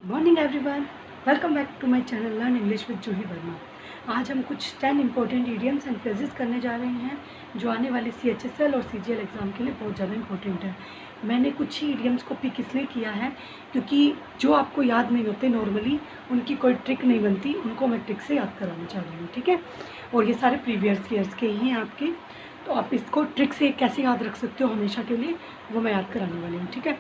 Morning everyone, welcome back to my channel learn English with Juhi Verma. आज हम कुछ 10 important idioms and phrases करने जा रहे हैं जो आने वाले CHSL और CGL एग्ज़ाम के लिए बहुत ज़्यादा इंपॉर्टेंट है। मैंने कुछ ही इडियम्स को पिक इसलिए किया है क्योंकि जो आपको याद नहीं होते नॉर्मली, उनकी कोई ट्रिक नहीं बनती, उनको मैं ट्रिक से याद कराना चाह रही हूँ, ठीक है। और ये सारे प्रीवियस ईयर्स के ही हैं आपके, तो आप इसको ट्रिक से कैसे याद रख सकते हो हमेशा के लिए, वो मैं याद कराने वाली हूँ, ठीक है।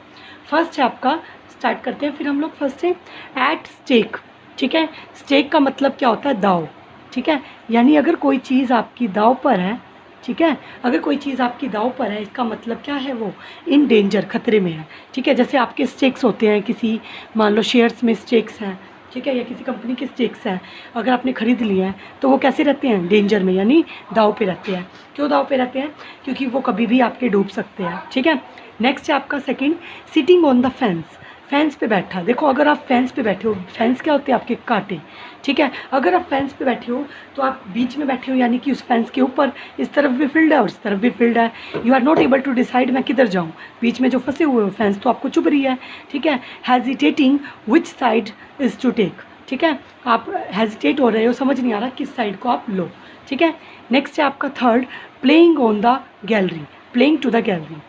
फर्स्ट है आपका, स्टार्ट करते हैं फिर हम लोग। फर्स्ट है एट स्टेक, ठीक है। स्टेक का मतलब क्या होता है? दाव, ठीक है। यानी अगर कोई चीज़ आपकी दाव पर है, ठीक है, अगर कोई चीज़ आपकी दाव पर है, इसका मतलब क्या है? वो इन डेंजर, खतरे में है, ठीक है। जैसे आपके स्टेक्स होते हैं, किसी मान लो शेयर्स में स्टेक्स हैं, ठीक है, या किसी कंपनी के स्टेक्स हैं, अगर आपने ख़रीद लिया है तो वो कैसे रहते हैं? डेंजर में, यानी दाव पे रहते हैं। क्यों दाव पे रहते हैं? क्योंकि वो कभी भी आपके डूब सकते हैं, ठीक है। नेक्स्ट है आपका second, sitting on the fence. Fence पे बैठा, देखो अगर आप फेंस पे बैठे हो, फेंस क्या होते हैं? आपके कांटे, ठीक है। अगर आप फेंस पे बैठे हो तो आप बीच में बैठे हो, यानी कि उस फेंस के ऊपर इस तरफ भी फील्ड है और इस तरफ भी फील्ड है। You are not able to decide मैं किधर जाऊँ, बीच में जो फंसे हुए हो फेंस तो आपको चुभ रही है, ठीक है। Hesitating which side is to take, ठीक है। आप हेजिटेट हो रहे हो, समझ नहीं आ रहा किस साइड को आप लो, ठीक है। नेक्स्ट है आपका third, playing on the gallery, playing to the gallery.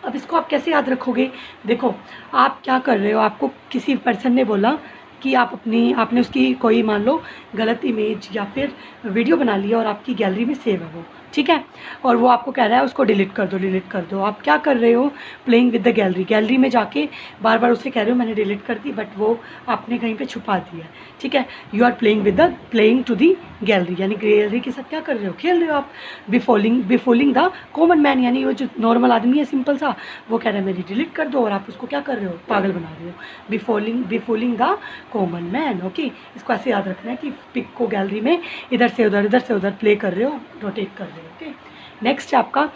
अब इसको आप कैसे याद रखोगे? देखो आप क्या कर रहे हो, आपको किसी पर्सन ने बोला कि आपने उसकी कोई मान लो गलत इमेज या फिर वीडियो बना लिया और आपकी गैलरी में सेव है वो, ठीक है, और वो आपको कह रहा है उसको डिलीट कर दो, डिलीट कर दो। आप क्या कर रहे हो? Playing with the gallery, gallery में जाके बार बार उससे कह रहे हो मैंने डिलीट कर दी, बट वो आपने कहीं पे छुपा दिया है, ठीक है। You are playing to the gallery, यानी गैलरी के साथ क्या कर रहे हो? खेल रहे हो आप। बिफोलिंग द कॉमन मैन, यानी वो जो नॉर्मल आदमी है सिंपल सा, वो कह रहा है मेरी डिलीट कर दो, और आप उसको क्या कर रहे हो? पागल बना रहे हो। बिफोलिंग द कॉमन मैन, ओके। इसको ऐसे याद रखना है कि पिक को गैलरी में इधर से उधर प्ले कर रहे हो, रोटेट कर रहे हो, ओके। नेक्स्ट है आपका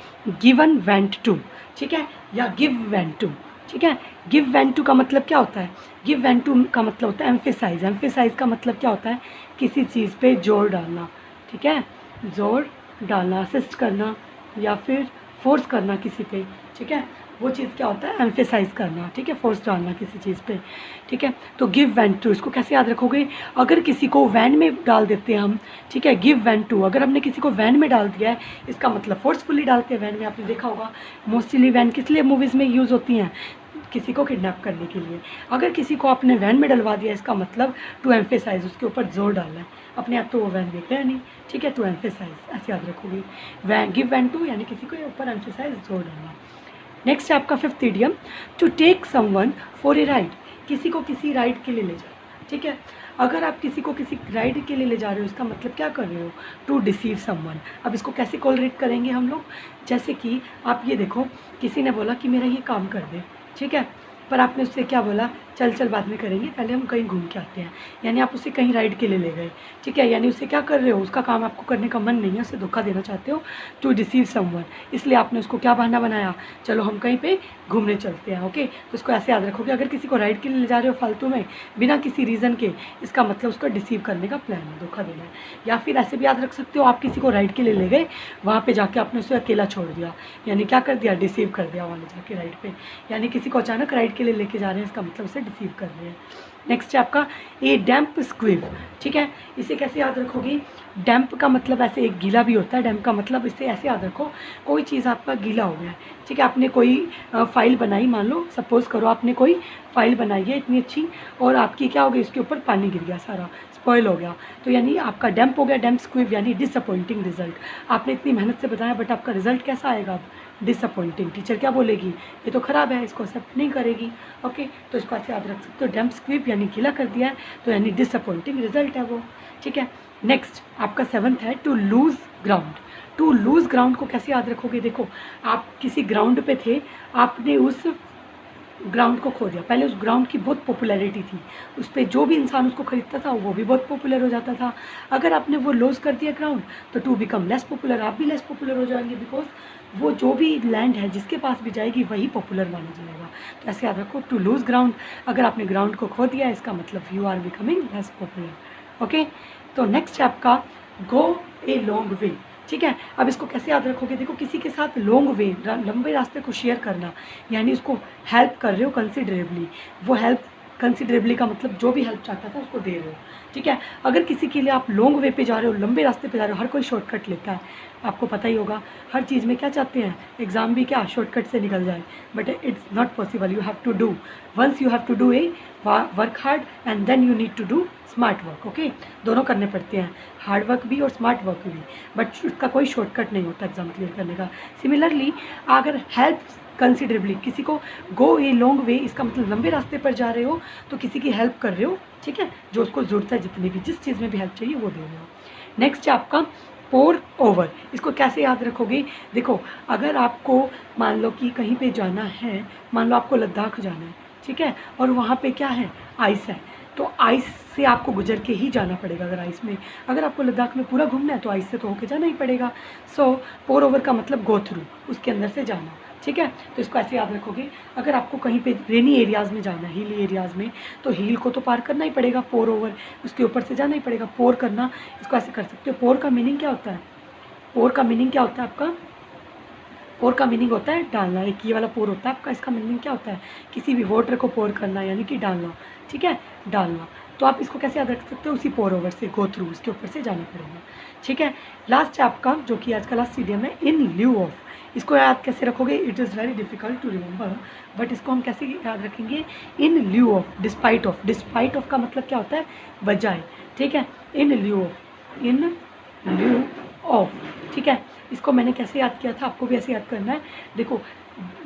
गिवन वेंट टू, ठीक है, या गिव वेंट टू, ठीक है। गिव वेंट टू का मतलब क्या होता है? गिव वेंट टू का मतलब होता है एम्फेसाइज। एम्फेसाइज का मतलब क्या होता है? किसी चीज़ पे जोर डालना, ठीक है, जोर डालना, असिस्ट करना या फिर फोर्स करना किसी पे, ठीक है, वो चीज़ क्या होता है? एम्फेसाइज करना, ठीक है, फोर्स डालना किसी चीज़ पे, ठीक है। तो गिव वेंट टू, इसको कैसे याद रखोगे? अगर किसी को वैन में डाल देते हैं हम, ठीक है, गिव वेंट टू, अगर हमने किसी को वैन में डाल दिया है, इसका मतलब फोर्सफुली डालते हैं वैन में, आपने देखा होगा। मोस्टली वैन किस लिए मूवीज़ में यूज़ होती हैं? किसी को किडनैप करने के लिए। अगर किसी को आपने वैन में डलवा दिया, इसका मतलब टू एम्फेसाइज, उसके ऊपर जोर डालना है। अपने आप तो वो वैन देख रहे हैं नहीं, ठीक है, टू एम्फेसाइज ऐसे याद रखोगे। गिव वैन टू यानी किसी को ऊपर एम्फेसाइज, जोर डालना। नेक्स्ट है आपका fifth idiom, to take someone for a ride, किसी को किसी राइड के लिए ले जाना, ठीक है। अगर आप किसी को किसी राइड के लिए ले जा रहे हो, इसका मतलब क्या कर रहे हो? To deceive someone. अब इसको कैसे कोलरेट करेंगे हम लोग? जैसे कि आप ये देखो, किसी ने बोला कि मेरा ये काम कर दे, ठीक है, पर आपने उससे क्या बोला? चल चल बाद में करेंगे, पहले हम कहीं घूम के आते हैं, यानी आप उसे कहीं राइड के लिए ले गए, ठीक है, यानी उसे क्या कर रहे हो? उसका काम आपको करने का मन नहीं है, उसे धोखा देना चाहते हो, टू डिसीव समवन, इसलिए आपने उसको क्या बहाना बनाया? चलो हम कहीं पे घूमने चलते हैं, ओके। तो इसको ऐसे याद रखोगे, अगर किसी को राइड के लिए ले जा रहे हो फालतू में बिना किसी रीज़न के, इसका मतलब उसको डिसीव करने का प्लान है, धोखा देना है। या फिर ऐसे भी याद रख सकते हो, आप किसी को राइड के लिए ले गए, वहाँ पर जाके आपने उसे अकेला छोड़ दिया, यानी क्या कर दिया? डिसीव कर दिया वहाँ ले जाके राइड पर, यानी किसी को अचानक राइड के लिए लेके जा रहे हैं, इसका मतलब उसे डिसीव कर रहे हैं। नेक्स्ट है आपका ए डैम्प स्क्विब, ठीक है, इसे कैसे याद रखोगे? डैम्प का मतलब ऐसे एक गीला भी होता है, डैम्प का मतलब इसे ऐसे याद रखो, कोई चीज़ आपका गीला हो गया है, ठीक है, आपने कोई फाइल बनाई, मान लो सपोज़ करो आपने कोई फाइल बनाई है इतनी अच्छी, और आपकी क्या हो गई? उसके ऊपर पानी गिर गया, सारा स्पॉइल हो गया, तो यानी आपका डैम्प हो गया, डैम्प स्क्विब, यानी डिसअपॉइंटिंग रिजल्ट। आपने इतनी मेहनत से बताया बट आपका रिजल्ट कैसा आएगा? डिसअपॉइंटिंग। टीचर क्या बोलेगी? ये तो ख़राब है, इसको एक्सेप्ट नहीं करेगी, ओके। तो इसको ऐसे याद रख सकते हो, डैम्प स्क्विब यानी गीला कर दिया है, तो यानी डिसअपॉइंटिंग रिजल्ट है वो, ठीक है। नेक्स्ट आपका सेवन्थ है to lose ground. To lose ground को कैसे याद रखोगे? देखो आप किसी ग्राउंड पे थे, आपने उस ग्राउंड को खो दिया, पहले उस ग्राउंड की बहुत पॉपुलैरिटी थी, उस पर जो भी इंसान उसको खरीदता था वो भी बहुत पॉपुलर हो जाता था। अगर आपने वो लॉस कर दिया ग्राउंड, तो टू बिकम लेस पॉपुलर, आप भी लेस पॉपुलर हो जाएंगे, बिकॉज वो जो भी लैंड है जिसके पास भी जाएगी वही पॉपुलर माना जाएगा। तो ऐसे याद रखो, टू लूज़ ग्राउंड, अगर आपने ग्राउंड को खो दिया इसका मतलब you are becoming less popular, okay. तो नेक्स्ट है आपका गो ए लॉन्ग वे, ठीक है। अब इसको कैसे याद रखोगे? देखो किसी के साथ लॉन्ग वे, लंबे रास्ते को शेयर करना, यानी उसको हेल्प कर रहे हो कंसिडरेबली, वो हेल्प कंसिडरेबली का मतलब जो भी हेल्प चाहता था उसको दे रहे हो, ठीक है। अगर किसी के लिए आप लॉन्ग वे पे जा रहे हो, लंबे रास्ते पे जा रहे हो, हर कोई शॉर्टकट लेता है, आपको पता ही होगा। हर चीज़ में क्या चाहते हैं, एग्ज़ाम भी क्या शॉर्टकट से निकल जाए, but it's not possible. You have to do, once you have to do a work hard and then you need to do smart work, okay. दोनों करने पड़ते हैं, हार्ड वर्क भी और स्मार्ट वर्क भी, बट उसका कोई शॉर्टकट नहीं होता एग्ज़ाम क्लियर करने का। सिमिलरली अगर हेल्प कंसिडरेबली, किसी को गो ए लॉन्ग वे, इसका मतलब लंबे रास्ते पर जा रहे हो तो किसी की हेल्प कर रहे हो, ठीक है, जो उसको ज़रूरत है, जितनी भी जिस चीज़ में भी हेल्प चाहिए वो दे रहे हो। नेक्स्ट है आपका पोर ओवर। इसको कैसे याद रखोगे, देखो अगर आपको मान लो कि कहीं पे जाना है, मान लो आपको लद्दाख जाना है, ठीक है, और वहाँ पे क्या है, आइस है, तो आइस से आपको गुजर के ही जाना पड़ेगा। अगर आपको लद्दाख में पूरा घूमना है तो आइस से तो होके जाना ही पड़ेगा। सो पोर ओवर का मतलब गो थ्रू, उसके अंदर से जाना, ठीक है। तो इसको ऐसे याद रखोगे, अगर आपको कहीं पे रेनी एरियाज़ में जाना है, हिल एरियाज़ में, तो हिल को तो पार करना ही पड़ेगा, पोर ओवर उसके ऊपर से जाना ही पड़ेगा, पोर करना। इसको ऐसे कर सकते हो, पोर का मीनिंग क्या होता है, पोर का मीनिंग क्या होता है आपका, पोर का मीनिंग होता है डालना। एक ये वाला पोर होता है आपका, इसका मीनिंग क्या होता है, किसी भी वाटर को पोर करना, यानी कि डालना, ठीक है, डालना। तो आप इसको कैसे याद रख सकते हो, उसी पोर ओवर से, गो थ्रू, उसके ऊपर से जाना पड़ेगा, ठीक है। लास्ट है आपका, जो कि आज का लास्ट इडियम है, इन ल्यू ऑफ। इसको याद कैसे रखोगे, it is very difficult to remember, but इसको हम कैसे याद रखेंगे, in lieu of, despite of. Despite of का मतलब क्या होता है, बजाय, ठीक है, इन lieu of, in lieu of, ठीक है। इसको मैंने कैसे याद किया था, आपको भी ऐसे याद करना है। देखो,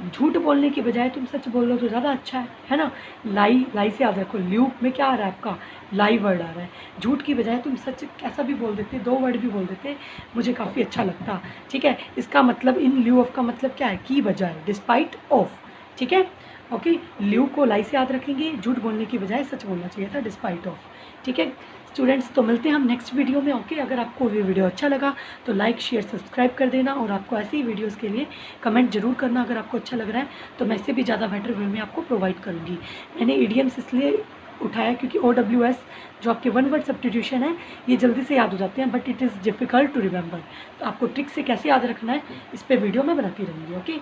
झूठ बोलने की बजाय तुम सच बोल लो तो ज़्यादा अच्छा है ना। लाई से याद रखो, ल्यू में क्या आ रहा है आपका, लाई वर्ड आ रहा है। झूठ की बजाय तुम सच कैसा भी बोल देते, 2 वर्ड भी बोल देते, मुझे काफ़ी अच्छा लगता, ठीक है। इसका मतलब इन ल्यू ऑफ का मतलब क्या है, की बजाय, डिस्पाइट ऑफ, ठीक है, ओके। ल्यू को लाई से याद रखेंगे, झूठ बोलने की बजाय सच बोलना चाहिए था, डिस्पाइट ऑफ, ठीक है स्टूडेंट्स। तो मिलते हैं हम नेक्स्ट वीडियो में, ओके। अगर आपको ये वीडियो अच्छा लगा तो लाइक शेयर सब्सक्राइब कर देना, और आपको ऐसी ही वीडियोस के लिए कमेंट जरूर करना। अगर आपको अच्छा लग रहा है तो मैं इससे भी ज़्यादा बेटर वे में आपको प्रोवाइड करूँगी। मैंने ईडियम्स इसलिए उठाया क्योंकि OWS जो आपके 1 वर्ड सब्स्टिट्यूशन है, ये जल्दी से याद हो जाते हैं, but it is difficult to remember. तो आपको ट्रिक से कैसे याद रखना है, इस पर वीडियो मैं बनाती रहूँगी, ओके।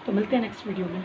तो मिलते हैं नेक्स्ट वीडियो में।